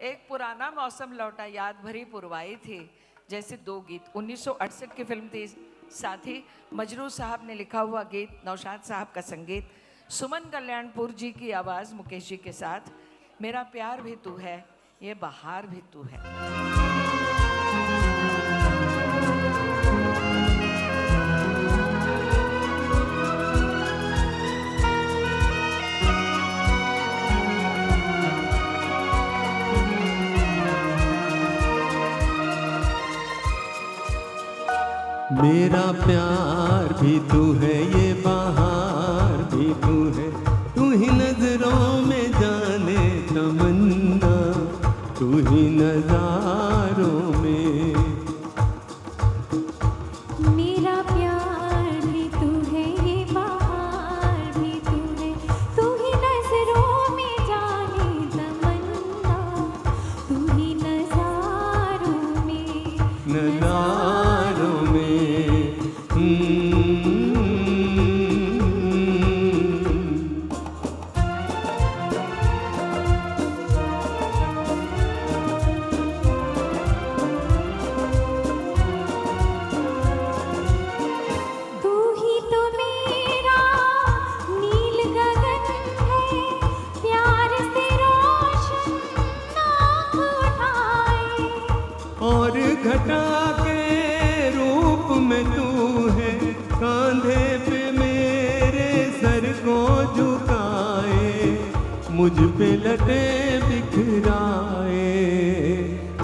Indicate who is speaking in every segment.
Speaker 1: एक पुराना मौसम लौटा, याद भरी पुरवाई थी, जैसे दो गीत। 1968 की फिल्म थी, साथ ही मजरू साहब ने लिखा हुआ गीत, नौशाद साहब का संगीत, सुमन कल्याणपुर जी की आवाज़ मुकेश जी के साथ। मेरा प्यार भी तू है, ये बहार भी तू है।
Speaker 2: मेरा प्यार भी तू है, ये बहार भी तू है, तू ही नजरों में जाने तमन्ना, तू ही नजारों में।
Speaker 3: मेरा प्यार भी तू है, ये बहार भी तू है, तू ही नजरों में जाने तमन्ना, तू ही नजारों में,
Speaker 2: नजारों में। और घटा के रूप में तू है, कांधे पे मेरे सर को झुकाए, मुझ पे लटे बिखराए।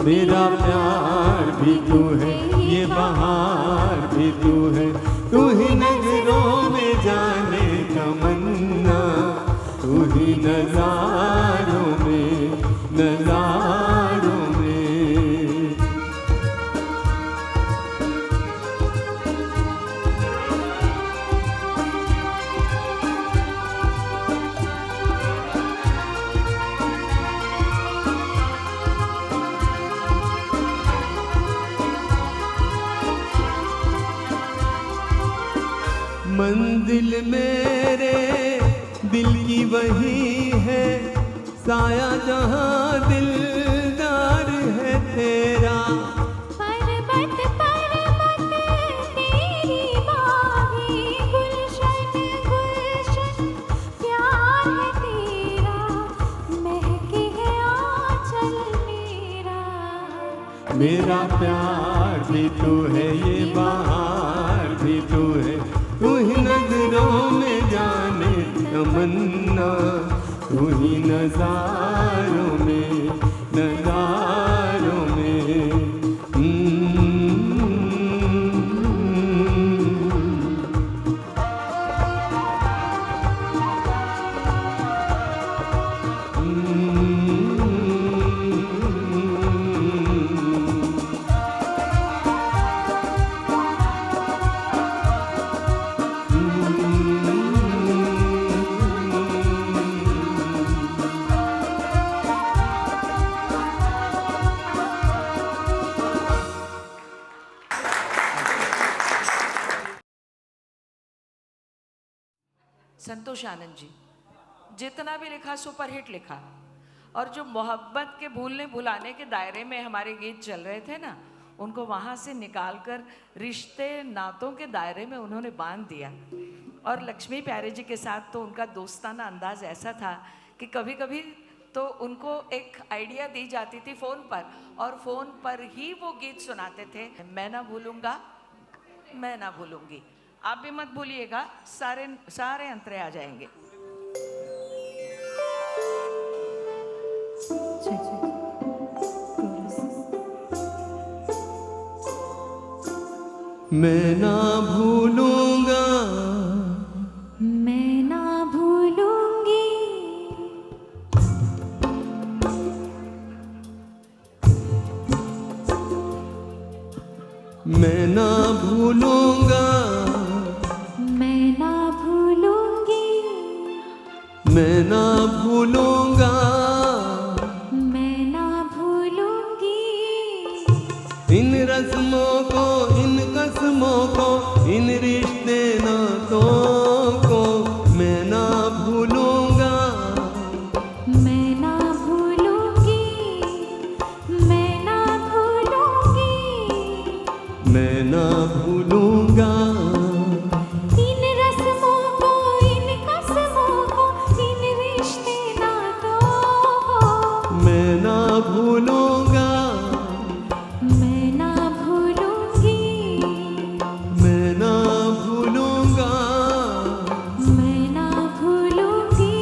Speaker 2: मेरा प्यार भी तू है, ये बहार भी तू है, तू ही नजरों में जाने तमन्ना, तू ही नजारों में, नजारों में। मंजिल मेरे दिल की वही है, साया जहां दिलदार है तेरा।
Speaker 3: पर्वत पर्वत तेरी बाहें, गुलशन गुलशन प्यार है तेरा, महके है आंचल मेरा।
Speaker 2: मेरा प्यार भी तू है, ये बहार भी तू है, तू ही नजरों में जाने तमन्ना, तू ही नजारों में, नजारों में।
Speaker 1: संतोष आनंद जी, जितना भी लिखा सुपरहिट लिखा। और जो मोहब्बत के भूलने भुलाने के दायरे में हमारे गीत चल रहे थे ना, उनको वहाँ से निकालकर रिश्ते नातों के दायरे में उन्होंने बांध दिया। और लक्ष्मी प्यारे जी के साथ तो उनका दोस्ताना अंदाज ऐसा था कि कभी कभी तो उनको एक आइडिया दी जाती थी फ़ोन पर, और फ़ोन पर ही वो गीत सुनाते थे। मैं ना भूलूंगा, मैं ना भूलूंगी। आप भी मत भूलिएगा, सारे सारे अंतरे आ जाएंगे।
Speaker 2: मैं ना भूलूंगा,
Speaker 3: मैं ना भूलूंगी,
Speaker 2: मैं ना भूलूंगा,
Speaker 3: मैं ना भूलूंगी,
Speaker 2: मैं ना भूलूंगा,
Speaker 3: मैं ना भूलूंगी,
Speaker 2: इन रस्मों को, इन कसमों को, इन रिश्ते नातों को। मैं ना भूलूंगा,
Speaker 3: मैं ना भूलूंगी,
Speaker 2: भूलूंगा,
Speaker 3: मैं ना भूलूंगी,
Speaker 2: मैं ना भूलूंगा,
Speaker 3: मैं ना भूलूंगी।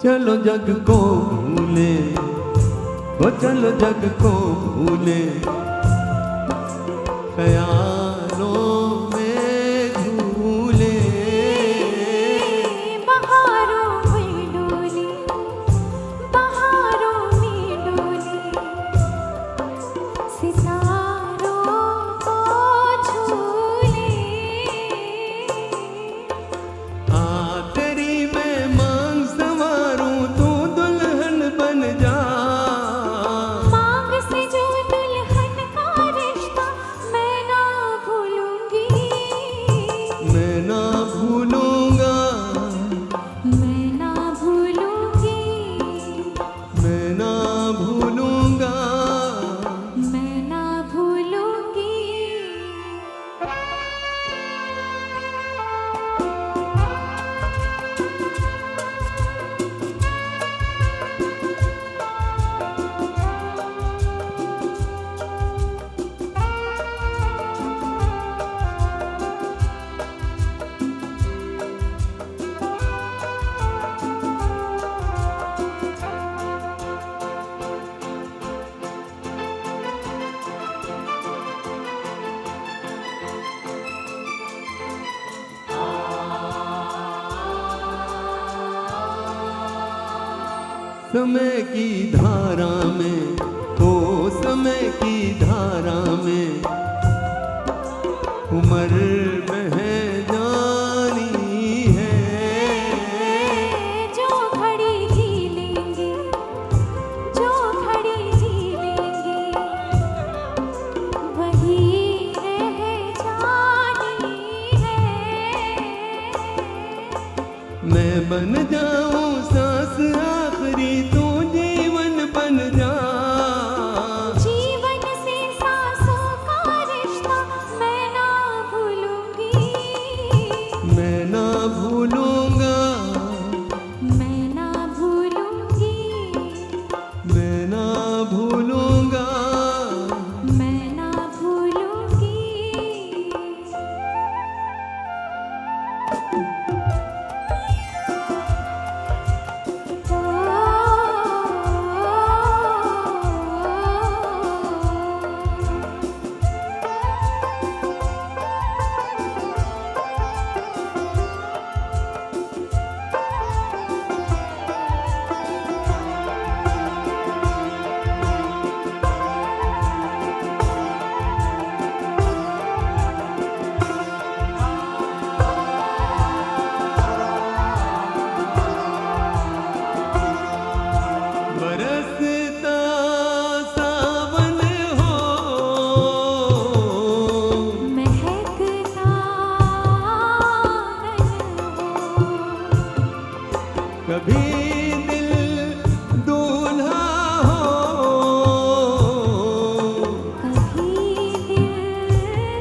Speaker 2: चलो जग को भूले, वो चलो जग को भूले, ख्यालों में झूले।
Speaker 3: बहारों में डोली, बहारों में डोली, सितारों को झूले।
Speaker 2: आ तेरी मैं मांग संवारूं, तू दुल्हन बन जा।
Speaker 3: मांग से जो दुल्हन का रिश्ता मैं ना भूलूंगी,
Speaker 2: मैं ना भूलूंगा,
Speaker 3: मैं ना भूलूंगी,
Speaker 2: मैं ना भूलूंगा।
Speaker 3: मैं ना भूलूंगी।
Speaker 2: समय की धारा में, ओ समय की धारा में, उम्र बह जानी है।
Speaker 3: जो घड़ी जी लेंगे, जो घड़ी जी लेंगे, वही रह जानी है।
Speaker 2: मैं बन जाऊं सांस आखिरी, तू जीवन बन जा।
Speaker 3: जीवन से सांसों का रिश्ता मैं ना भूलूंगी,
Speaker 2: मैं ना भूलूंगा,
Speaker 3: मैं ना भूलूंगी,
Speaker 2: मैं ना भूलूंगा।
Speaker 3: मैं ना भूलूंगी।
Speaker 2: बरसता सावन हो,
Speaker 3: महकता आंगन हो,
Speaker 2: कभी दिल दूल्हा हो,
Speaker 3: कभी दिल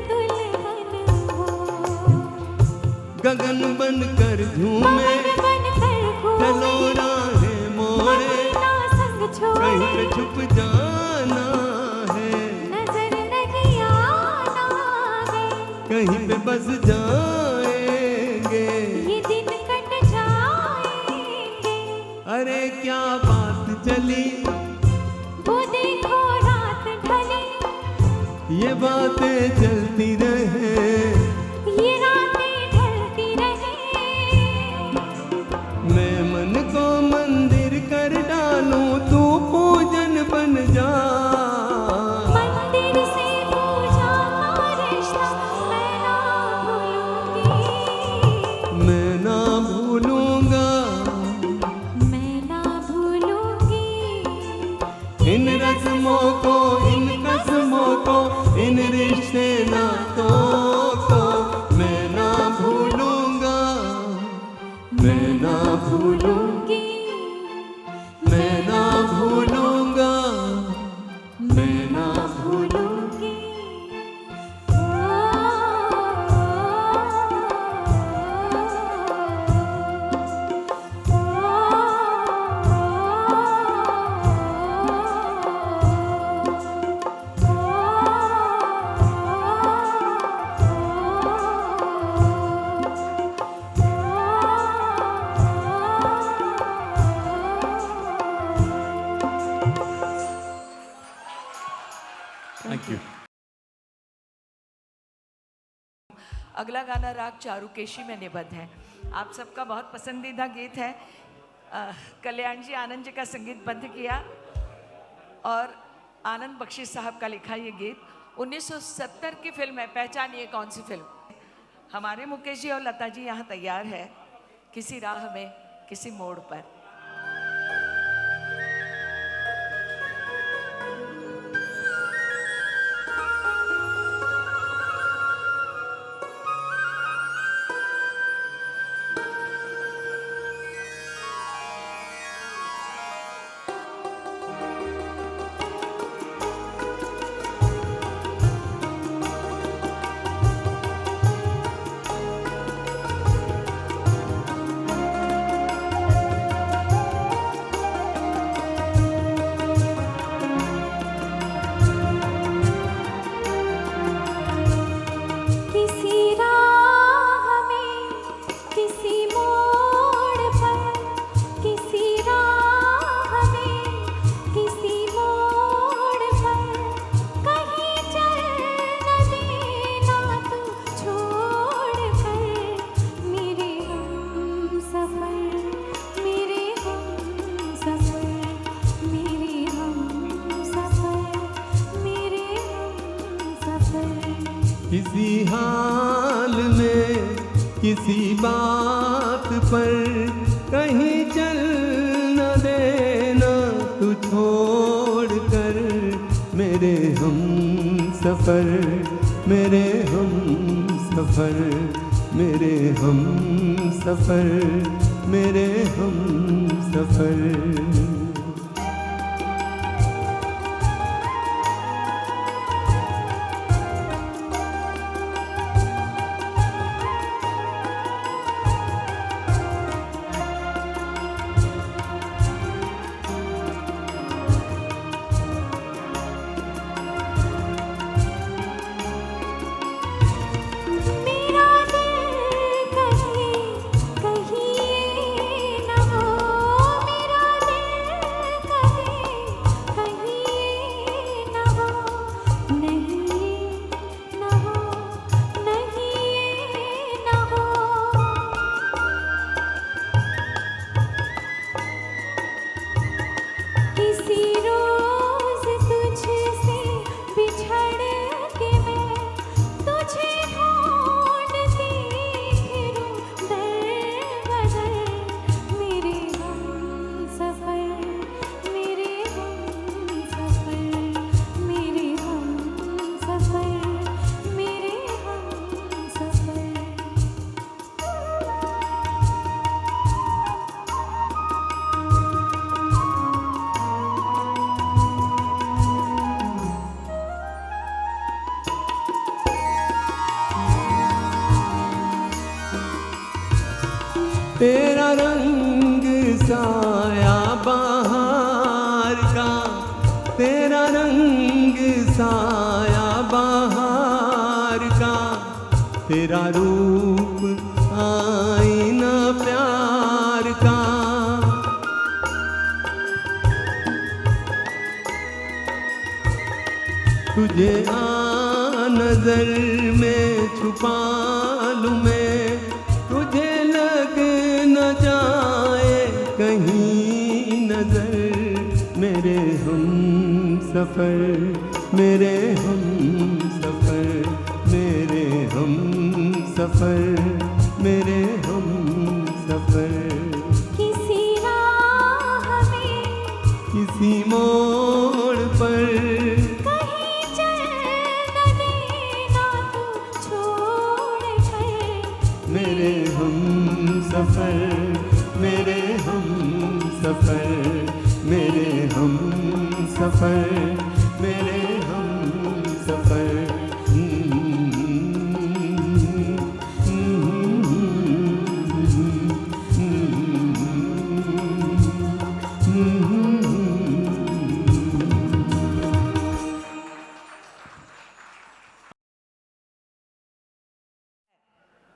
Speaker 3: दुल्हन हो।
Speaker 2: गगन बन कर झूमे,
Speaker 3: पवन बनकर
Speaker 2: चलो
Speaker 3: घूमे,
Speaker 2: राहें मोड़े,
Speaker 3: मदीना संग
Speaker 2: कहीं
Speaker 3: छोड़े,
Speaker 2: पे छुप जाना है,
Speaker 3: नजर नहीं आना है।
Speaker 2: कहीं पे बस जाएंगे।
Speaker 3: ये दिन कट जाएंगे,
Speaker 2: अरे क्या बात चली,
Speaker 3: वो देखो रात ढली,
Speaker 2: ये बातें चलती रहे।
Speaker 3: ये रातें ढलती रहे।
Speaker 2: मैं मन को मंदिर कर डालूं, तू पूजन बन जा।
Speaker 3: मंदिर से
Speaker 2: इन रस्मों को, इन कसमों को, इन रिश्ते नातों को मैं ना भूलूंगा, मैं ना भूलूंगी, मैं ना भूलूंगा, मैं ना भूलूंगी।
Speaker 4: Thank you.
Speaker 1: अगला गाना राग चारुकेशी में निबद्ध है। आप सबका बहुत पसंदीदा गीत है। कल्याण जी आनंद जी का संगीतबद्ध किया और आनंद बख्शी साहब का लिखा ये गीत 1970 की फिल्म है। पहचानिए कौन सी फिल्म। हमारे मुकेश जी और लता जी यहाँ तैयार है किसी राह में किसी मोड़ पर।
Speaker 2: किसी हाल में किसी बात पर कहीं चल न देना तू छोड़ कर मेरे हम सफर, मेरे हम सफर, मेरे हम सफर, मेरे हम सफर। तेरा रंग साया बहार का, तेरा रंग साया बहार का, तेरा रूप आईना प्यार का। तुझे आ नजर में छुपा लूं मैं, तुझे लग न जाए कहीं नजर। मेरे हम सफर, मेरे हम सफर, मेरे हम सफर, मेरे हम सफर।
Speaker 3: किसी राह में
Speaker 2: किसी मोड़ मेरे हम सफर।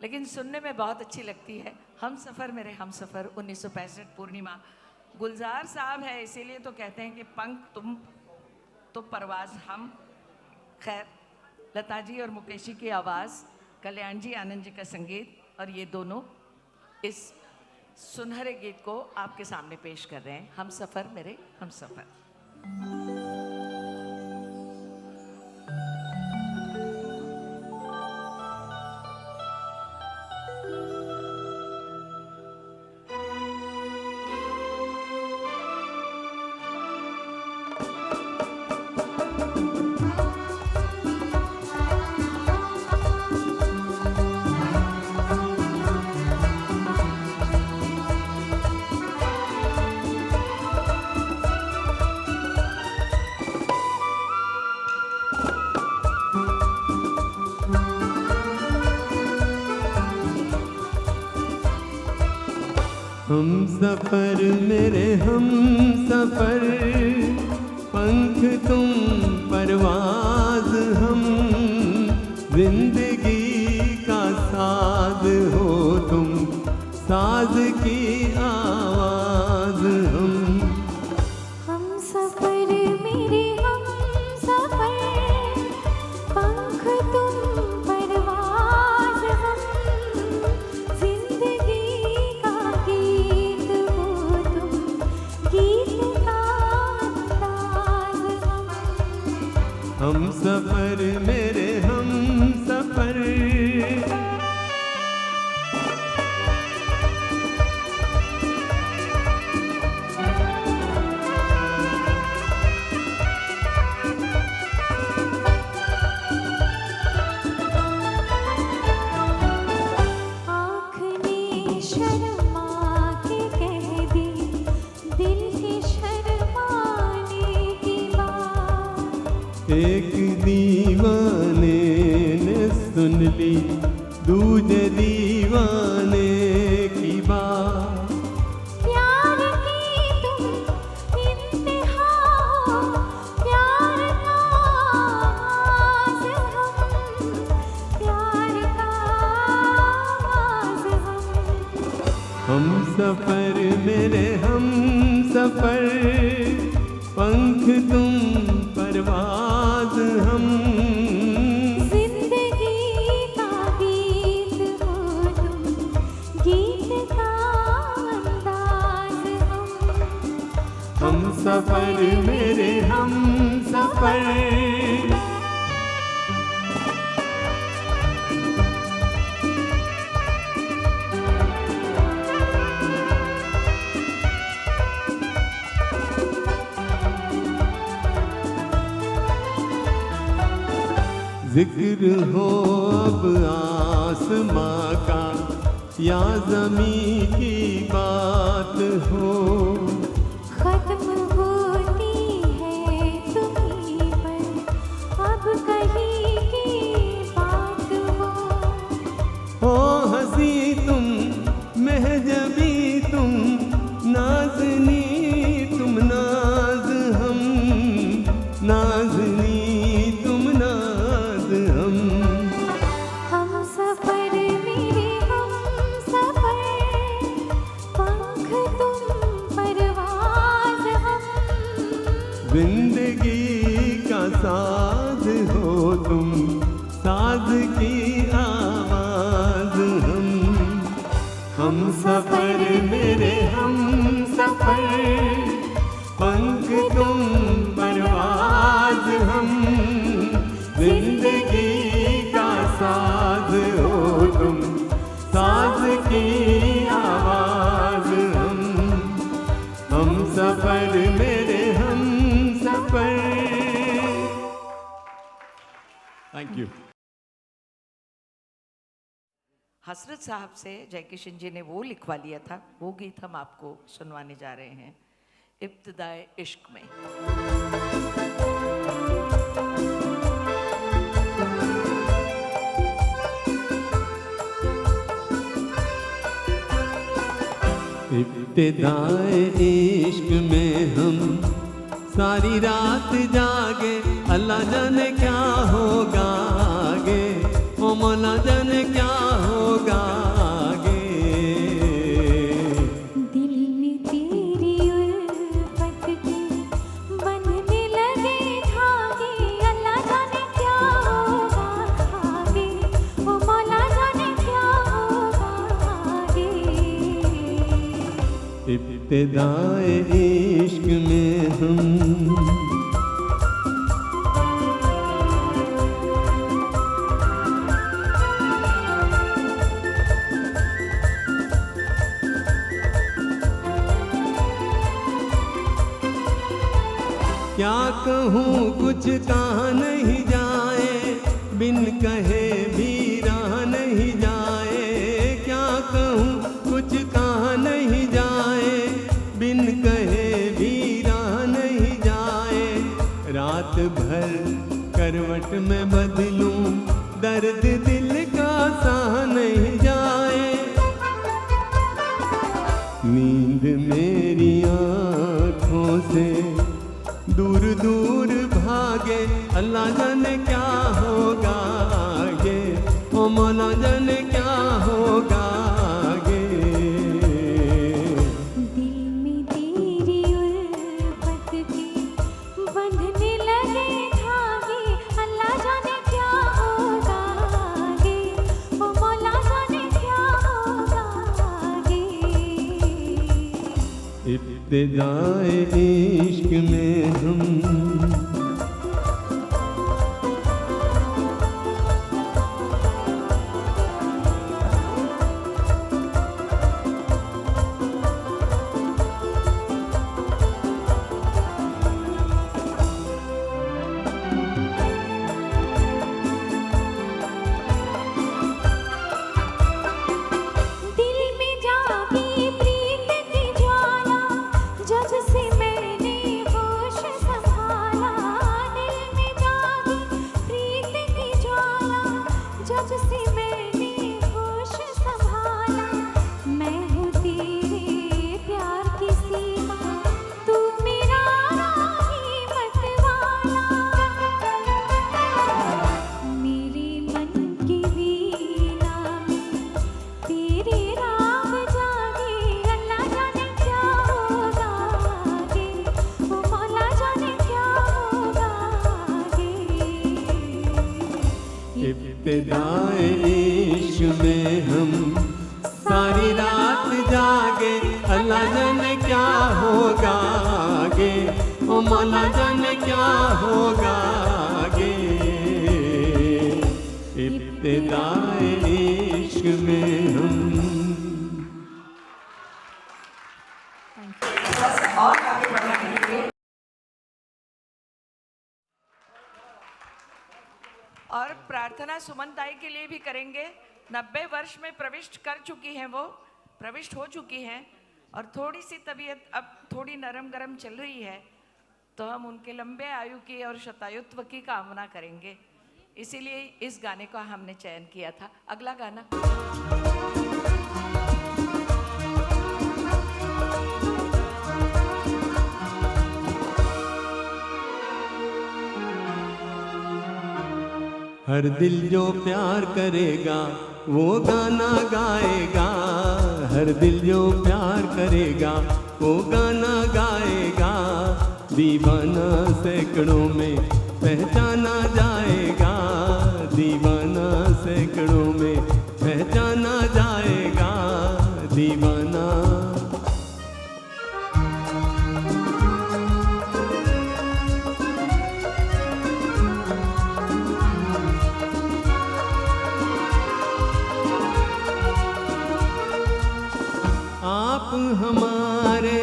Speaker 1: लेकिन सुनने में बहुत अच्छी लगती है। हम सफ़र मेरे हम सफ़र 1965 पूर्णिमा। गुलजार साहब है इसीलिए तो कहते हैं कि पंख तुम तो परवाज़ हम। खैर, लता जी और मुकेश जी की आवाज़, कल्याण जी आनंद जी का संगीत, और ये दोनों इस सुनहरे गीत को आपके सामने पेश कर रहे हैं। हम सफ़र मेरे हम सफ़र।
Speaker 2: हम सफर मेरे हम सफर, पंख तुम परवाज़ हम। जिंदगी का साज हो तुम, साज की आवाज़ हम।
Speaker 3: हम सफर मेरे हम सफर, पंख तुम परवाज़ हम। जिंदगी का गीत हो तुम, गीत का अंदाज़ हम।
Speaker 2: हम सफर मेरे हम सफर।
Speaker 3: आँख ने शर्मा के कह दी दिल के शर्माने की बात।
Speaker 2: एक दीवाने ने सुन ली दूजे दीवाने की बात।
Speaker 3: प्यार की तुम इंतहा हो, प्यार का आगाज़ हम, प्यार का आगाज़ हम।
Speaker 2: हम सफर मेरे हम सफर, पंख तुम परवाज़ हम।
Speaker 3: जिंदगी का गीत हो तुम, गीत का अंदाज़ हम।
Speaker 2: हम सफर मेरे हम सफर। जिक्र हो अब आसमां का या ज़मीं की बात हो।
Speaker 3: खत्म होती है तुम्हीं पर अब कहीं की बात हो।
Speaker 2: हंसी तुम महजबी तुम, नाज़नी तुम नाज हम। नाज़नी तुम नाज हम।
Speaker 3: हम सफर मेरे हम सफर, पंख तुम परवाज़ हम।
Speaker 2: जिंदगी का साज हो तुम, साज की आवाज़ हम। हम सफर मेरे हम सफर, पंख तुम परवाज़ हम। जिंदगी का साज हो तुम, साज की आवाज़ हम। हम सफर मेरे हम सफर।
Speaker 4: Thank you.
Speaker 1: हसरत साहब से जयकिशन जी ने वो लिखवा लिया था, वो गीत हम आपको सुनवाने जा रहे हैं, इब्तिदाए इश्क में।
Speaker 2: इब्तिदाए इश्क में हम सारी रात जागे, अल्लाह जाने क्या होगा आगे, ओ मौला जाने क्या होगा आगे।
Speaker 3: दिल में तेरी उल्फत के बंधने लगे धागे, अल्लाह जाने क्या होगा आगे, ओ मौला जाने क्या होगा आगे।
Speaker 2: इब्तिदाए इश्क में हम क्या कहूँ कुछ कहा नहीं जाए, बिन कहे भी रहा नहीं जाए। क्या कहूँ कुछ कहा नहीं जाए, बिन कहे भी रहा नहीं जाए। रात भर करवट में बदलूं, दर्द दिल का सहा नहीं जाए। नींद मेरी आँखों से दूर दूर भागे, अल्लाह जाने क्या होगा आगे, ओ मौला जाने क्या होगा आगे।
Speaker 3: दिल में तेरी उल्फत के बंधने लगे धागे, अल्लाह जाने क्या होगा आगे, ओ मौला जाने क्या होगा आगे।
Speaker 2: इब्तिदाए इश्क में हम
Speaker 3: दिल में जागी प्रीत की ज्वाला, जब से मैंने होश संभाला। दिल में जागी प्रीत की ज्वाला, जब से मैंने होश संभाला। मैं हूँ तेरे प्यार की सीमा, तू मेरा राही मतवाला। मेरे मन की वीणा में तेरी राग जागे, अल्लाह जाने क्या होगा आगे, ओ मौला जाने क्या होगा आगे।
Speaker 2: इब्तिदाए इश्क में हम सारी रात जागे, अल्लाह जाने क्या होगा आगे, ओ मौला जाने क्या होगा आगे। इब्तिदाए इश्क में हम
Speaker 1: और आगे बढ़ाने के लिए और प्रार्थना सुमन ताई के लिए भी करेंगे। 90 वर्ष में प्रविष्ट कर चुकी हैं, वो प्रविष्ट हो चुकी हैं और थोड़ी सी तबीयत अब थोड़ी नरम गरम चल रही है, तो हम उनके लंबे आयु की और शतायुत्व की कामना करेंगे। इसीलिए इस गाने का हमने चयन किया था। अगला गाना
Speaker 2: हर दिल जो प्यार करेगा वो गाना गाएगा। हर दिल जो प्यार करेगा वो गाना गाएगा। दीवाना सैकड़ों में पहचाना जाएगा। दीवाना सैकड़ों में पहचाना जाएगा। दीवाना आप हमारे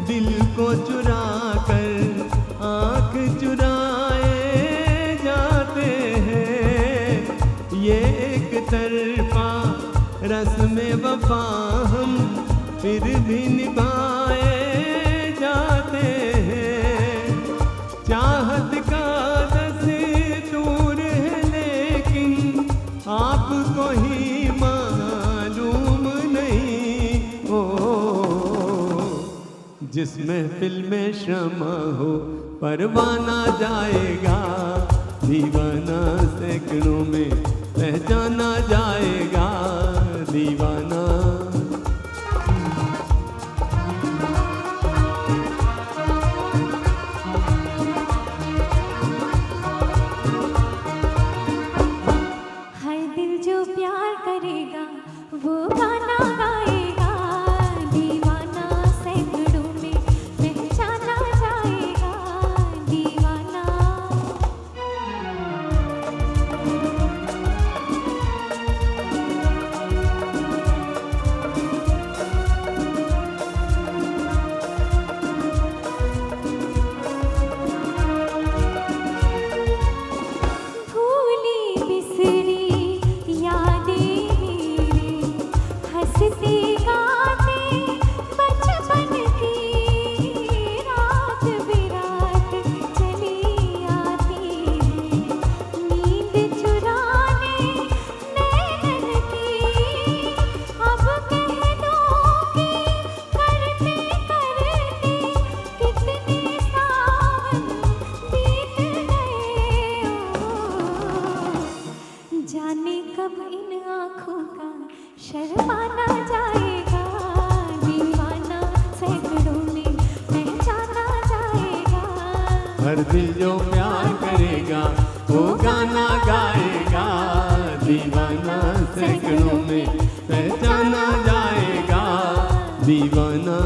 Speaker 2: दिल को चुरा कर आँख चुराए जाते हैं। ये एक तरफा रस्म वफा हम फिर भी निभाए जाते हैं। चाहत का दस्तूर है लेकिन आपको ही मालूम नहीं। ओ जिस महफिल में शमा हो परवाना जाएगा, दीवाना सैकड़ों में पहचाना जाएगा, दीवाना।
Speaker 3: हर दिल जो प्यार करेगा वो गाना गाएगा, दीवाना सैकड़ों में पहचाना जाएगा, दीवाना। भूली बिसरी यादें मेरे, हंसते गाते बचपन की, रात बिरात चली आती है, नींद चुराने नैनन की। अब कह दो कि करते करते कितने सावन बीत गए, जाने कब इन आँखों का शर्माना जाएगा, दीवाना सैकड़ों में पहचाना जाएगा।
Speaker 2: हर दिल जो प्यार करेगा वो गाना गाएगा, दीवाना सैकड़ों में पहचाना जाएगा, दीवाना।